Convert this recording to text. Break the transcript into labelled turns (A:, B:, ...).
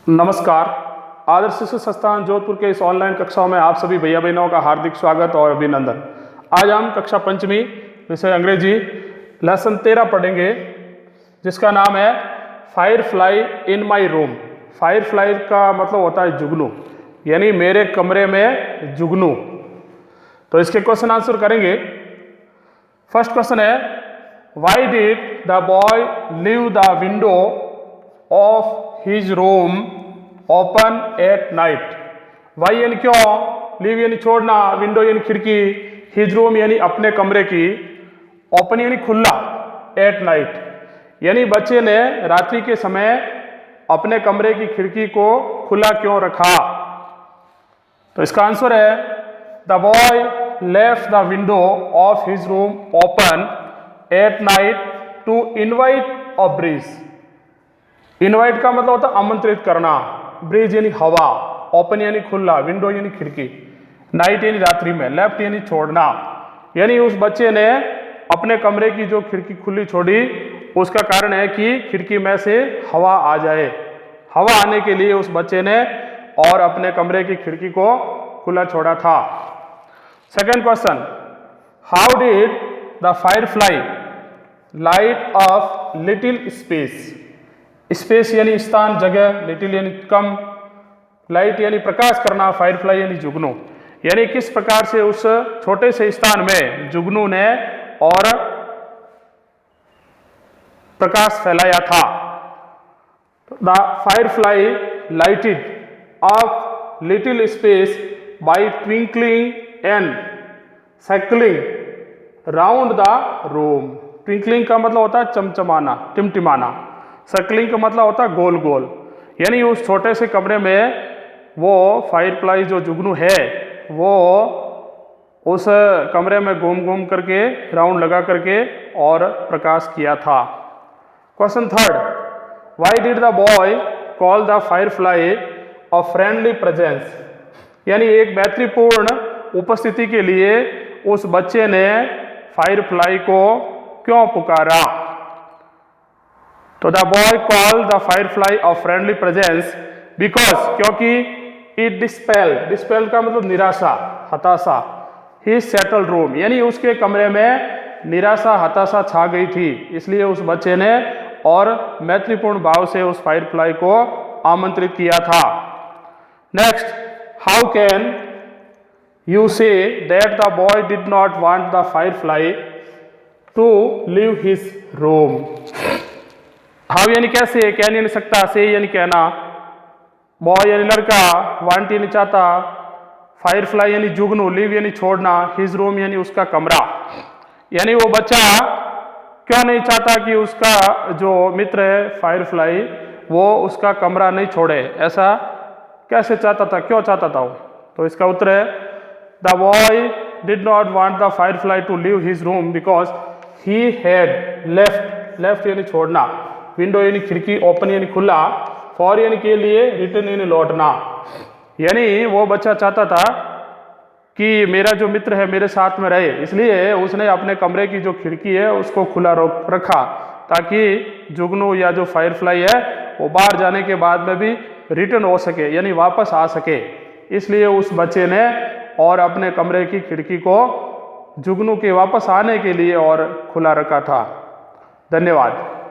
A: नमस्कार। आदर्श शिशु संस्थान जोधपुर के इस ऑनलाइन कक्षाओं में आप सभी भैया बहनों का हार्दिक स्वागत और अभिनंदन। आज हम कक्षा पंचमी विषय अंग्रेजी लेसन 13 पढ़ेंगे, जिसका नाम है fire fly in my room. Fire fly का मतलब होता है जुगनू, यानी मेरे कमरे में जुगनू। तो इसके क्वेश्चन आंसर करेंगे। फर्स्ट क्वेश्चन है, why did the boy leave the window of his room open at night. Why यानी क्यों, लीव यानी छोड़ना, विंडो यानी खिड़की, हिज रूम यानी अपने कमरे की, ओपन यानी खुला, एट नाइट यानी बच्चे ने रात्रि के समय अपने कमरे की खिड़की को खुला क्यों रखा। तो इसका आंसर है, the boy left the window of his room open at night to invite a breeze. Invite का मतलब होता है आमंत्रित करना, ब्रीज यानी हवा, ओपन यानी खुला, विंडो यानी खिड़की, नाइट यानी रात्रि में, लेफ्ट यानी छोड़ना। यानी उस बच्चे ने अपने कमरे की जो खिड़की खुली छोड़ी, उसका कारण है कि खिड़की में से हवा आ जाए। हवा आने के लिए उस बच्चे ने और अपने कमरे की खिड़की को खुला छोड़ा था। Second question, how did the fire fly light up little space. Space यानी स्थान, जगह, लिटिल यानी कम, लाइट यानी प्रकाश करना, फायर फ्लाई यानी जुगनू। यानी किस प्रकार से उस छोटे से स्थान में जुगनू ने और प्रकाश फैलाया था। The firefly lighted up little space by twinkling and circling round the room. Twinkling का मतलब होता है चमचमाना, टिमटिमाना। सर्कलिंग का मतलब होता है गोल गोल। यानी उस छोटे से कमरे में वो फायर फ्लाई जो जुगनू है, वो उस कमरे में घूम घूम करके, राउंड लगा करके और प्रकाश किया था। Question third, Y did the boy call the fire fly a friendly presence. यानी एक मैत्रीपूर्ण उपस्थिति के लिए उस बच्चे ने फायर फ्लाई को क्यों पुकारा। तो the boy call the fire fly a friendly presence because, क्योंकि इट डिस्पेल का मतलब निराशा, हताशा, ही सेटल रूम यानी उसके कमरे में निराशा, हताशा छा गई थी, इसलिए उस बच्चे ने और मैत्रीपूर्ण भाव से उस फायर फ्लाई को आमंत्रित किया था। Next, how can you say that the boy did not want the firefly to leave his room. How यानी कैसे, कैन यानी सकता, से यानी कहना, बॉय यानी लड़का, वांट यानी चाहता, फायर फ्लाई यानी जुगनू, लीव यानी छोड़ना, हिज रूम यानी उसका कमरा। यानी वो बच्चा क्यों नहीं चाहता कि उसका जो मित्र है फायर फ्लाई, वो उसका कमरा नहीं छोड़े। ऐसा कैसे चाहता था, क्यों चाहता था वो। तो इसका उत्तर है, the boy did not want the firefly to leave his room because he had left यानी छोड़ना, विंडो यानी खिड़की, ओपन यानी खुला, फॉर यानी के लिए, रिटर्न यानी लौटना। यानी वो बच्चा चाहता था कि मेरा जो मित्र है मेरे साथ में रहे, इसलिए उसने अपने कमरे की जो खिड़की है उसको खुला रखा, ताकि जुगनू या जो फायर फ्लाई है वो बाहर जाने के बाद में भी रिटर्न हो सके, यानी वापस आ सके। इसलिए उस बच्चे ने और अपने कमरे की खिड़की को जुगनू के वापस आने के लिए और खुला रखा था। धन्यवाद।